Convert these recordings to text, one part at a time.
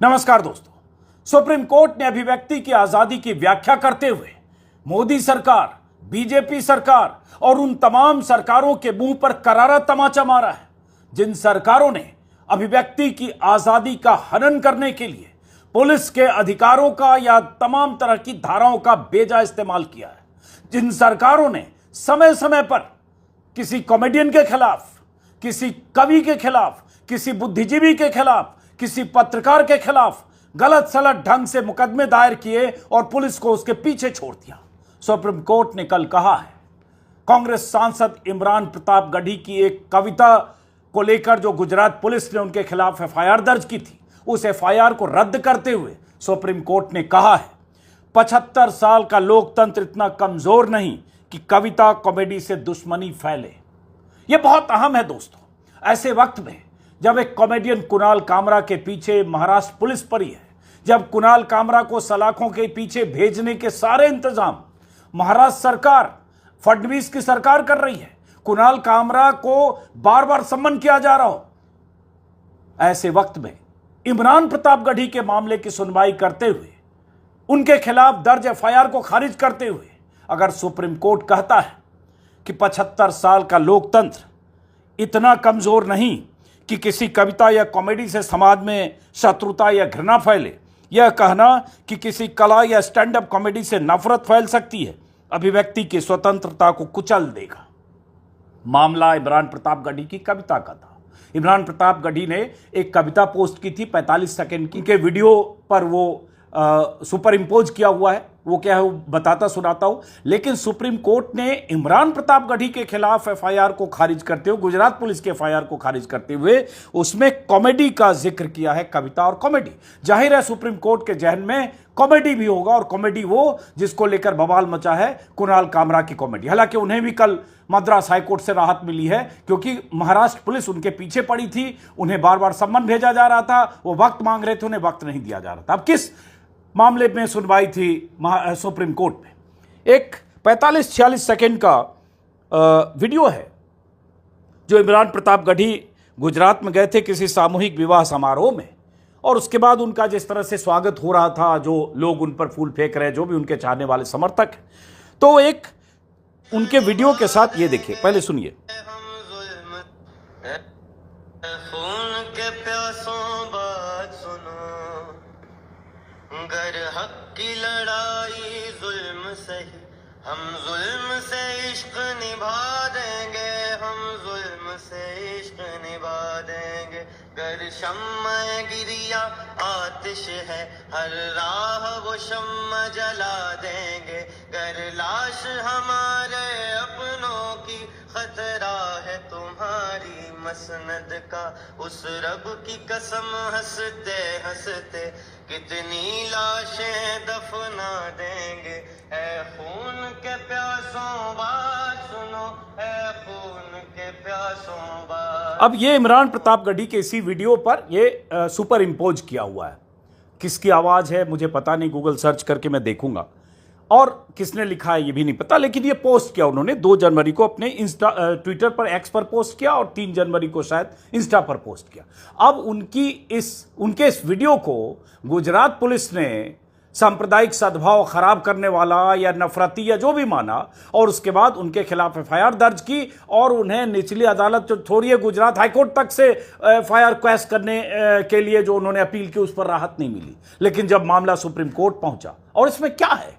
नमस्कार दोस्तों, supreme court ने अभिव्यक्ति की आजादी की व्याख्या करते हुए मोदी सरकार, बीजेपी सरकार और उन तमाम सरकारों के मुंह पर करारा तमाचा मारा है जिन सरकारों ने अभिव्यक्ति की आजादी का हनन करने के लिए पुलिस के अधिकारों का या तमाम तरह की धाराओं का बेजा इस्तेमाल किया है, जिन सरकारों ने समय समय पर किसी कॉमेडियन के खिलाफ, किसी कवि के खिलाफ, किसी बुद्धिजीवी के खिलाफ, किसी पत्रकार के खिलाफ गलत सलत ढंग से मुकदमे दायर किए और पुलिस को उसके पीछे छोड़ दिया। सुप्रीम कोर्ट ने कल कहा है, कांग्रेस सांसद इमरान प्रताप गढ़ी की एक कविता को लेकर जो गुजरात पुलिस ने उनके खिलाफ एफआईआर दर्ज की थी, उस एफआईआर को रद्द करते हुए सुप्रीम कोर्ट ने कहा है 75 साल का लोकतंत्र इतना कमजोर नहीं कि कविता कॉमेडी से दुश्मनी फैले। यह बहुत अहम है दोस्तों। ऐसे वक्त में जब एक कॉमेडियन कुणाल कामरा के पीछे महाराष्ट्र पुलिस पड़ी है, जब कुणाल कामरा को सलाखों के पीछे भेजने के सारे इंतजाम महाराष्ट्र सरकार, फडणवीस की सरकार कर रही है, कुणाल कामरा को बार बार सम्मन किया जा रहा हो, ऐसे वक्त में इमरान प्रताप गढ़ी के मामले की सुनवाई करते हुए, उनके खिलाफ दर्ज एफआईआर को खारिज करते हुए अगर सुप्रीम कोर्ट कहता है कि 75 साल का लोकतंत्र इतना कमजोर नहीं कि किसी कविता या कॉमेडी से समाज में शत्रुता या घृणा फैले, यह कहना कि किसी कला या स्टैंड अप कॉमेडी से नफरत फैल सकती है, अभिव्यक्ति की स्वतंत्रता को कुचल देगा। मामला इमरान प्रताप गढ़ी की कविता का था। इमरान प्रताप गढ़ी ने एक कविता पोस्ट की थी 45 सेकंड की, के वीडियो पर वो सुपर इम्पोज किया हुआ है, वो क्या है वो बताता सुनाता हूं। लेकिन सुप्रीम कोर्ट ने इमरान प्रताप गढ़ी के खिलाफ एफआईआर को खारिज करते हुए, गुजरात पुलिस के एफआईआर को खारिज करते हुए उसमें कॉमेडी का जिक्र किया है, कविता और कॉमेडी। जाहिर है सुप्रीम कोर्ट के जहन में कॉमेडी भी होगा, और कॉमेडी वो जिसको लेकर बवाल मचा है, कुणाल कामरा की कॉमेडी। हालांकि उन्हें भी कल मद्रास हाईकोर्ट से राहत मिली है, क्योंकि महाराष्ट्र पुलिस उनके पीछे पड़ी थी, उन्हें बार बार सम्मन भेजा जा रहा था, वो वक्त मांग रहे थे, उन्हें वक्त नहीं दिया जा रहा था। अब किस मामले में सुनवाई थी सुप्रीम कोर्ट में? एक 45-46 सेकंड का वीडियो है जो इमरान प्रताप गढ़ी गुजरात में गए थे किसी सामूहिक विवाह समारोह में, और उसके बाद उनका जिस तरह से स्वागत हो रहा था, जो लोग उन पर फूल फेंक रहे हैं, जो भी उनके चाहने वाले समर्थक हैं, तो एक उनके वीडियो के साथ ये देखिए, पहले सुनिए। गर हक की लड़ाई जुल्म से ही, हम जुल्म से इश्क निभा देंगे, हम जुल्म से इश्क निभा देंगे। गर शम्मा गिरिया आतिश है, हर राह वो शम्मा जला देंगे। गर लाश हमारे अपनों की, खतरा है तुम्हारी मसनद का। उस रब की कसम हंसते हंसते कितनी लाशें दफना देंगे। ऐ खून के प्यासों बात सुनो, ऐ खून के प्यासों बात। अब ये इमरान प्रताप गढ़ी के इसी वीडियो पर ये सुपर इम्पोज किया हुआ है। किसकी आवाज़ है मुझे पता नहीं, गूगल सर्च करके मैं देखूंगा, और किसने लिखा है ये भी नहीं पता। लेकिन ये पोस्ट किया उन्होंने 2 जनवरी को अपने ट्विटर पर, एक्स पर पोस्ट किया, और 3 जनवरी को शायद इंस्टा पर पोस्ट किया। अब उनके इस वीडियो को गुजरात पुलिस ने सांप्रदायिक सद्भाव खराब करने वाला या नफरती या जो भी माना, और उसके बाद उनके खिलाफ एफआईआर दर्ज की, और उन्हें निचली अदालत जो छोड़िए गुजरात हाईकोर्ट तक से एफआईआर क्वैश करने के लिए जो उन्होंने अपील की, उस पर राहत नहीं मिली। लेकिन जब मामला सुप्रीम कोर्ट पहुंचा, और इसमें क्या है,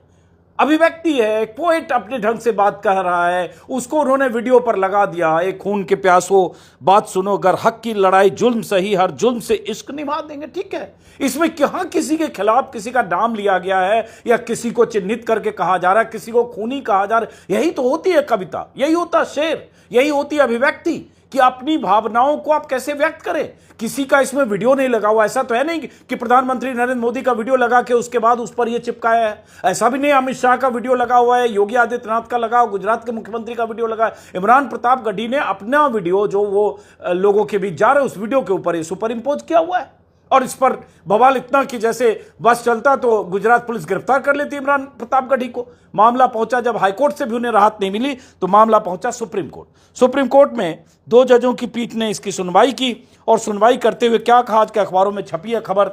अभिव्यक्ति है, एक पोएट अपने ढंग से बात कह रहा है, उसको उन्होंने वीडियो पर लगा दिया। एक खून के प्यासों बात सुनो, अगर हक की लड़ाई जुल्म सही, हर जुल्म से इश्क निभा देंगे। ठीक है, इसमें कहां किसी के खिलाफ किसी का नाम लिया गया है, या किसी को चिन्हित करके कहा जा रहा है, किसी को खूनी कहा जा रहा है? यही तो होती है कविता, यही होता है शेर, यही होती है अभिव्यक्ति, कि अपनी भावनाओं को आप कैसे व्यक्त करें। किसी का इसमें वीडियो नहीं लगा हुआ, ऐसा तो है नहीं कि प्रधानमंत्री नरेंद्र मोदी का वीडियो लगा के उसके बाद उस पर यह चिपकाया है, ऐसा भी नहीं। अमित शाह का वीडियो लगा हुआ है, योगी आदित्यनाथ का लगा, गुजरात के मुख्यमंत्री का वीडियो लगा है। इमरान प्रताप गढ़ी ने अपना वीडियो जो वो लोगों के बीच जा रहे उस वीडियो के ऊपर ये सुपर इम्पोज किया हुआ है, और इस पर बवाल इतना कि जैसे बस चलता तो गुजरात पुलिस गिरफ्तार कर लेती इमरान प्रताप गढ़ी को। मामला पहुंचा, जब हाईकोर्ट से भी उन्हें राहत नहीं मिली, तो मामला पहुंचा सुप्रीम कोर्ट। सुप्रीम कोर्ट में 2 जजों की पीठ ने इसकी सुनवाई की, और सुनवाई करते हुए क्या कहा, आज के अखबारों में छपी है खबर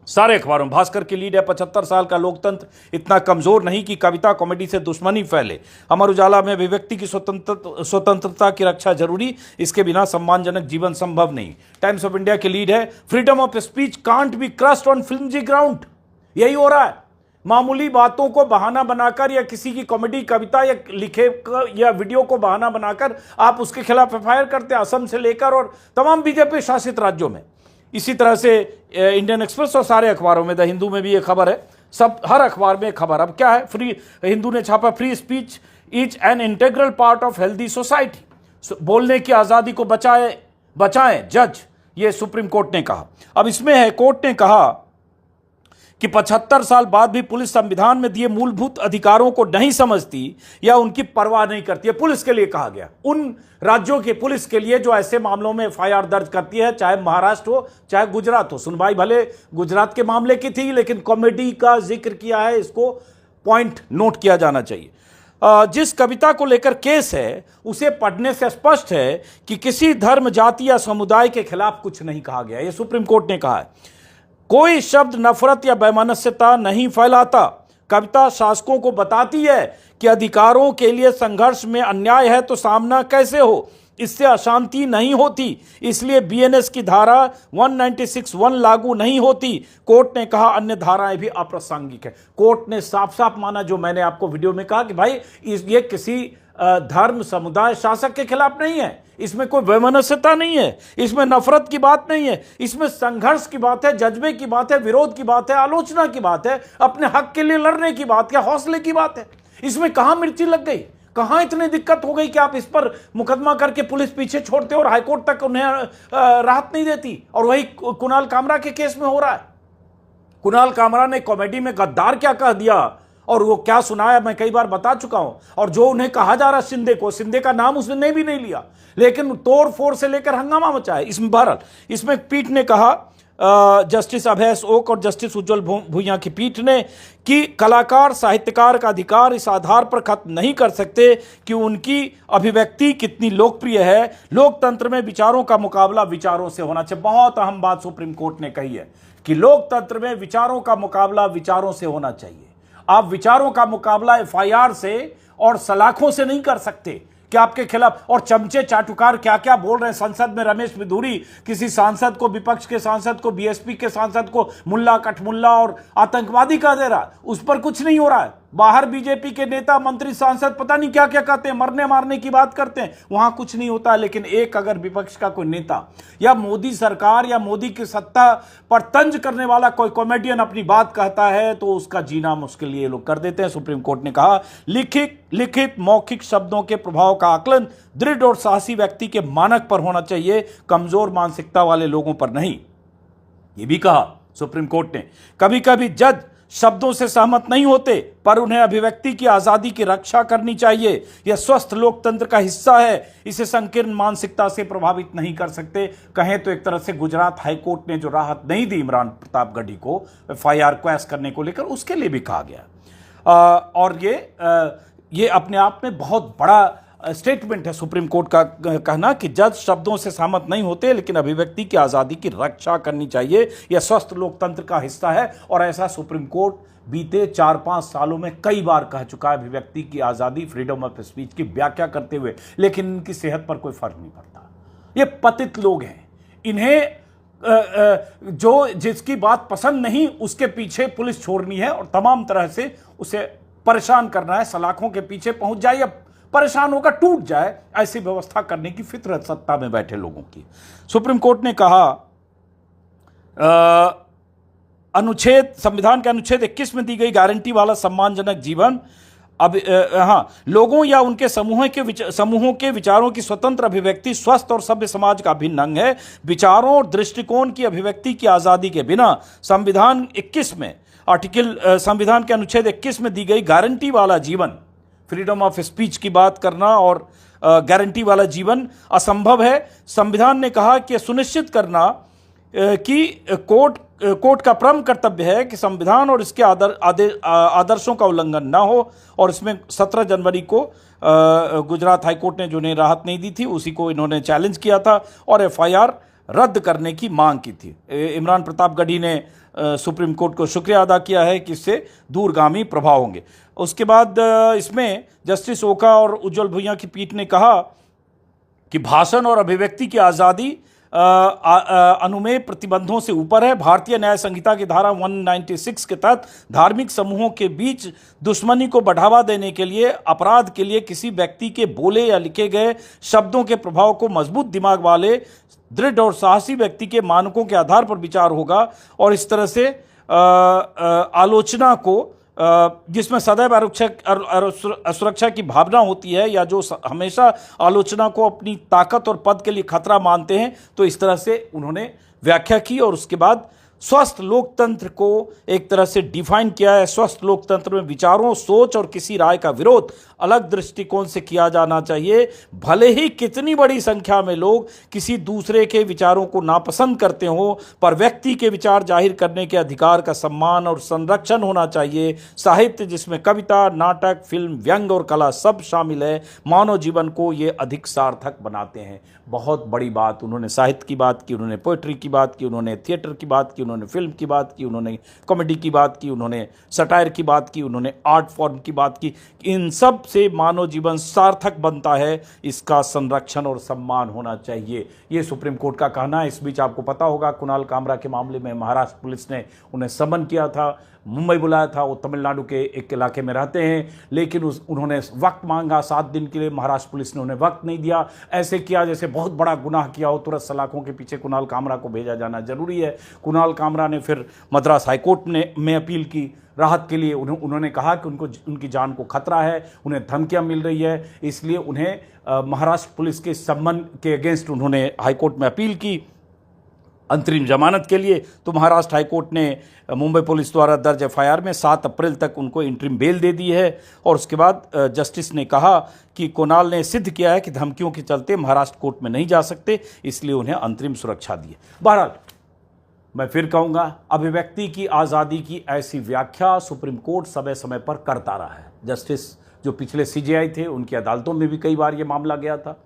सारे अखबारों में भास्कर की लीड है 75 साल का लोकतंत्र इतना कमजोर नहीं कि कविता कॉमेडी से दुश्मनी फैले। अमर उजाला में अभिव्यक्ति की स्वतंत्रता की रक्षा जरूरी, इसके बिना सम्मानजनक जीवन संभव नहीं। टाइम्स ऑफ इंडिया की लीड है freedom of speech can't be crossed on flimsy ground. यही हो रहा है, मामूली बातों को बहाना बनाकर या किसी की कॉमेडी कविता या लिखे या वीडियो को बहाना बनाकर आप उसके खिलाफ एफआईआर करते हैं, असम से लेकर और तमाम बीजेपी शासित राज्यों में। इसी तरह से इंडियन एक्सप्रेस और सारे अखबारों में, द हिंदू में भी एक खबर है, सब हर अखबार में एक खबर। अब क्या है, फ्री हिंदू ने छापा free speech is an integral part of healthy society. बोलने की आज़ादी को बचाएं जज, ये सुप्रीम कोर्ट ने कहा। अब इसमें है, कोर्ट ने कहा कि 75 साल बाद भी पुलिस संविधान में दिए मूलभूत अधिकारों को नहीं समझती या उनकी परवाह नहीं करती है। पुलिस के लिए कहा गया, उन राज्यों की पुलिस के लिए जो ऐसे मामलों में एफआईआर दर्ज करती है, चाहे महाराष्ट्र हो चाहे गुजरात हो। सुनवाई भले गुजरात के मामले की थी, लेकिन कॉमेडी का जिक्र किया है, इसको पॉइंट नोट किया जाना चाहिए। जिस कविता को लेकर केस है उसे पढ़ने से स्पष्ट है कि किसी धर्म, जाति या समुदाय के खिलाफ कुछ नहीं कहा गया, यह सुप्रीम कोर्ट ने कहा है। कोई शब्द नफरत या वैमनस्यता नहीं फैलाता। कविता शासकों को बताती है कि अधिकारों के लिए संघर्ष में अन्याय है तो सामना कैसे हो, इससे अशांति नहीं होती, इसलिए बीएनएस की धारा 196(1) लागू नहीं होती। कोर्ट ने कहा अन्य धाराएं भी अप्रासंगिक है। कोर्ट ने साफ साफ माना, जो मैंने आपको वीडियो में कहा कि भाई ये किसी धर्म, समुदाय, शासक के खिलाफ नहीं है, इसमें कोई वैमनस्यता नहीं है, इसमें नफरत की बात नहीं है, इसमें संघर्ष की बात है, जज्बे की बात है, विरोध की बात है, आलोचना की बात है, अपने हक के लिए लड़ने की बात है, हौसले की बात है। इसमें कहां मिर्ची लग गई, कहां इतनी दिक्कत हो गई कि आप इस पर मुकदमा करके पुलिस पीछे छोड़ते और हाईकोर्ट तक उन्हें राहत नहीं देती। और वही कुणाल कामरा के केस में हो रहा है। कुणाल कामरा ने कॉमेडी में गद्दार क्या कह दिया और वो क्या सुनाया, मैं कई बार बता चुका हूं। और जो उन्हें कहा जा रहा शिंदे को, शिंदे का नाम उसने भी नहीं लिया, लेकिन तोड़ फोड़ से लेकर हंगामा मचाया। इसमें बहरहाल इसमें पीठ ने कहा, जस्टिस अभय ओक और जस्टिस उज्जवल भुइयां की पीठ ने, कि कलाकार, साहित्यकार का अधिकार इस आधार पर खत्म नहीं कर सकते कि उनकी अभिव्यक्ति कितनी लोकप्रिय है। लोकतंत्र में विचारों का मुकाबला विचारों से होना चाहिए। बहुत अहम बात सुप्रीम कोर्ट ने कही है कि लोकतंत्र में विचारों का मुकाबला विचारों से होना चाहिए। आप विचारों का मुकाबला एफआईआर से और सलाखों से नहीं कर सकते कि आपके खिलाफ और चमचे चाटुकार क्या क्या बोल रहे हैं। संसद में रमेश बिधूरी किसी सांसद को, विपक्ष के सांसद को, बीएसपी के सांसद को मुल्ला, कठमुल्ला और आतंकवादी कह दे रहा, उस पर कुछ नहीं हो रहा है। बाहर बीजेपी के नेता, मंत्री, सांसद पता नहीं क्या क्या कहते हैं, मरने मारने की बात करते हैं, वहां कुछ नहीं होता। लेकिन एक अगर विपक्ष का कोई नेता या मोदी सरकार या मोदी की सत्ता पर तंज करने वाला कोई कॉमेडियन अपनी बात कहता है तो उसका जीना मुश्किल ये लोग कर देते हैं। सुप्रीम कोर्ट ने कहा लिखित मौखिक शब्दों के प्रभाव का आकलन दृढ़ और साहसी व्यक्ति के मानक पर होना चाहिए, कमजोर मानसिकता वाले लोगों पर नहीं। ये भी कहा सुप्रीम कोर्ट ने, कभी कभी जज शब्दों से सहमत नहीं होते पर उन्हें अभिव्यक्ति की आजादी की रक्षा करनी चाहिए। यह स्वस्थ लोकतंत्र का हिस्सा है, इसे संकीर्ण मानसिकता से प्रभावित नहीं कर सकते। कहें तो एक तरह से गुजरात हाईकोर्ट ने जो राहत नहीं दी इमरान प्रतापगढ़ी को एफआईआर क्वैश करने को लेकर, उसके लिए भी कहा गया। और ये अपने आप में बहुत बड़ा स्टेटमेंट है सुप्रीम कोर्ट का कहना कि जज शब्दों से सहमत नहीं होते लेकिन अभिव्यक्ति की आज़ादी की रक्षा करनी चाहिए। यह स्वस्थ लोकतंत्र का हिस्सा है। और ऐसा सुप्रीम कोर्ट बीते 4-5 सालों में कई बार कह चुका है अभिव्यक्ति की आज़ादी, फ्रीडम ऑफ स्पीच की व्याख्या करते हुए, लेकिन इनकी सेहत पर कोई फर्क नहीं पड़ता। ये पतित लोग हैं, इन्हें जो जिसकी बात पसंद नहीं उसके पीछे पुलिस छोड़नी है और तमाम तरह से उसे परेशान करना है, सलाखों के पीछे पहुंच जाए या परेशान होकर टूट जाए, ऐसी व्यवस्था करने की फितरत सत्ता में बैठे लोगों की। सुप्रीम कोर्ट ने कहा संविधान के अनुच्छेद 21 में दी गई गारंटी वाला सम्मानजनक जीवन लोगों या उनके समूहों के विचारों की स्वतंत्र अभिव्यक्ति स्वस्थ और सभ्य समाज का अभिन्न अंग है। विचारों और दृष्टिकोण की अभिव्यक्ति की आज़ादी के बिना संविधान के अनुच्छेद 21 में दी गई गारंटी वाला जीवन, फ्रीडम ऑफ स्पीच की बात करना और गारंटी वाला जीवन असंभव है। संविधान ने कहा कि सुनिश्चित करना कि कोर्ट का परम कर्तव्य है कि संविधान और इसके आदर्शों का उल्लंघन ना हो। और इसमें 17 जनवरी को गुजरात हाईकोर्ट ने जो उन्हें राहत नहीं दी थी उसी को इन्होंने चैलेंज किया था और एफआईआर रद्द करने की मांग की थी। इमरान प्रतापगढ़ी ने सुप्रीम कोर्ट को शुक्रिया अदा किया है कि इससे दूरगामी प्रभाव होंगे। उसके बाद इसमें जस्टिस ओका और उज्जवल भुइयां की पीठ ने कहा कि भाषण और अभिव्यक्ति की आज़ादी अनुमेय प्रतिबंधों से ऊपर है। भारतीय न्याय संहिता की धारा 196 के तहत धार्मिक समूहों के बीच दुश्मनी को बढ़ावा देने के लिए अपराध के लिए किसी व्यक्ति के बोले या लिखे गए शब्दों के प्रभाव को मजबूत दिमाग वाले दृढ़ और साहसी व्यक्ति के मानकों के आधार पर विचार होगा और इस तरह से आलोचना को जिसमें सदैव असुरक्षा की भावना होती है या जो हमेशा आलोचना को अपनी ताकत और पद के लिए खतरा मानते हैं, तो इस तरह से उन्होंने व्याख्या की और उसके बाद स्वस्थ लोकतंत्र को एक तरह से डिफाइन किया है। स्वस्थ लोकतंत्र में विचारों, सोच और किसी राय का विरोध अलग दृष्टिकोण से किया जाना चाहिए। भले ही कितनी बड़ी संख्या में लोग किसी दूसरे के विचारों को नापसंद करते हो, पर व्यक्ति के विचार जाहिर करने के अधिकार का सम्मान और संरक्षण होना चाहिए। साहित्य जिसमें कविता, नाटक, फिल्म, व्यंग और कला सब शामिल है, मानव जीवन को ये अधिक सार्थक बनाते हैं। बहुत बड़ी बात उन्होंने साहित्य की बात की, उन्होंने पोएट्री की बात की, उन्होंने थिएटर की बात की, उन्होंने फिल्म की बात की, उन्होंने कॉमेडी की बात की, उन्होंने सटायर की बात की, उन्होंने आर्ट फॉर्म की बात की। इन सब से मानव जीवन सार्थक बनता है, इसका संरक्षण और सम्मान होना चाहिए, ये सुप्रीम कोर्ट का कहना है। इस बीच आपको पता होगा कुणाल कामरा के मामले में महाराष्ट्र पुलिस ने उन्हें समन किया था, मुंबई बुलाया था। वो तमिलनाडु के एक इलाके में रहते हैं, लेकिन उन्होंने वक्त मांगा 7 दिन के लिए। महाराष्ट्र पुलिस ने उन्हें वक्त नहीं दिया। ऐसे किया जैसे बहुत बड़ा गुनाह किया हो, तुरंत सलाखों के पीछे कुणाल कामरा को भेजा जाना जरूरी है। कुणाल कामरा ने फिर मद्रास हाईकोर्ट में अपील की राहत के लिए। उन्होंने कहा कि उनकी जान को खतरा है, उन्हें धमकियां मिल रही है, इसलिए उन्हें महाराष्ट्र पुलिस के सम्मन के अगेंस्ट उन्होंने हाईकोर्ट में अपील की अंतरिम जमानत के लिए। तो महाराष्ट्र हाईकोर्ट ने मुंबई पुलिस द्वारा दर्ज एफआईआर में 7 अप्रैल तक उनको इंटरिम बेल दे दी है। और उसके बाद जस्टिस ने कहा कि कुणाल ने सिद्ध किया है कि धमकियों के चलते महाराष्ट्र कोर्ट में नहीं जा सकते, इसलिए उन्हें अंतरिम सुरक्षा दी है। बहरहाल मैं फिर कहूँगा, अभिव्यक्ति की आज़ादी की ऐसी व्याख्या सुप्रीम कोर्ट समय समय पर करता रहा है। जस्टिस जो पिछले सीजेआई थे, उनकी अदालतों में भी कई बार ये मामला गया था,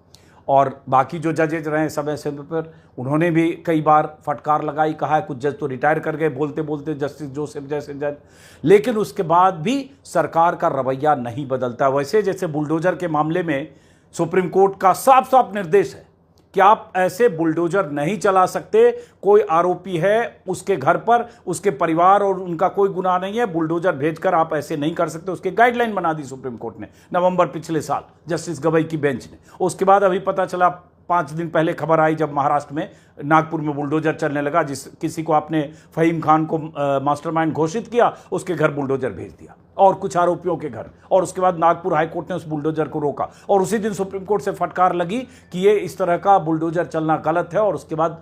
और बाकी जो जजेज रहे समय समय पर उन्होंने भी कई बार फटकार लगाई। कहा है कुछ जज तो रिटायर कर गए बोलते बोलते, जस्टिस जोसेफ जैसे जज, लेकिन उसके बाद भी सरकार का रवैया नहीं बदलता। वैसे जैसे बुलडोजर के मामले में सुप्रीम कोर्ट का साफ साफ निर्देश है कि आप ऐसे बुलडोजर नहीं चला सकते। कोई आरोपी है, उसके घर पर उसके परिवार और उनका कोई गुनाह नहीं है, बुलडोजर भेजकर आप ऐसे नहीं कर सकते। उसके गाइडलाइन बना दी सुप्रीम कोर्ट ने नवंबर पिछले साल, जस्टिस गवई की बेंच ने। उसके बाद अभी पता चला, 5 दिन पहले खबर आई जब महाराष्ट्र में नागपुर में बुलडोजर चलने लगा, किसी को आपने फहीम खान को मास्टरमाइंड घोषित किया, उसके घर बुलडोजर भेज दिया और कुछ आरोपियों के घर। और उसके बाद नागपुर हाईकोर्ट ने उस बुलडोजर को रोका और उसी दिन सुप्रीम कोर्ट से फटकार लगी कि ये इस तरह का बुलडोजर चलना गलत है। और उसके बाद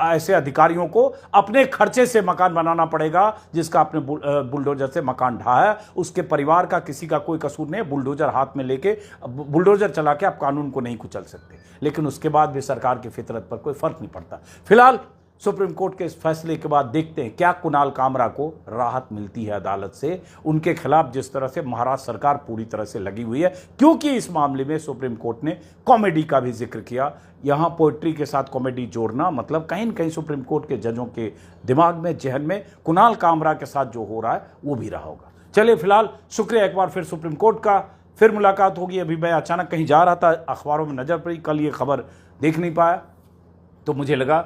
ऐसे अधिकारियों को अपने खर्चे से मकान बनाना पड़ेगा, जिसका आपने बुलडोजर से मकान ढाया है, उसके परिवार का किसी का कोई कसूर नहीं है। बुलडोजर हाथ में लेके बुलडोजर चला के आप कानून को नहीं कुचल सकते। लेकिन उसके बाद भी सरकार की फितरत पर कोई फर्क नहीं पड़ता। फिलहाल सुप्रीम कोर्ट के इस फैसले के बाद देखते हैं क्या कुणाल कामरा को राहत मिलती है अदालत से। उनके खिलाफ जिस तरह से महाराष्ट्र सरकार पूरी तरह से लगी हुई है, क्योंकि इस मामले में सुप्रीम कोर्ट ने कॉमेडी का भी जिक्र किया। यहाँ पोइट्री के साथ कॉमेडी जोड़ना मतलब कहीं न कहीं सुप्रीम कोर्ट के जजों के दिमाग में, जहन में कुणाल कामरा के साथ जो हो रहा है वो भी रहा होगा। चलिए फिलहाल शुक्रिया एक बार फिर सुप्रीम कोर्ट का। फिर मुलाकात होगी। अभी मैं अचानक कहीं जा रहा था, अखबारों में नजर पड़ी, कल ये खबर देख नहीं पाया, तो मुझे लगा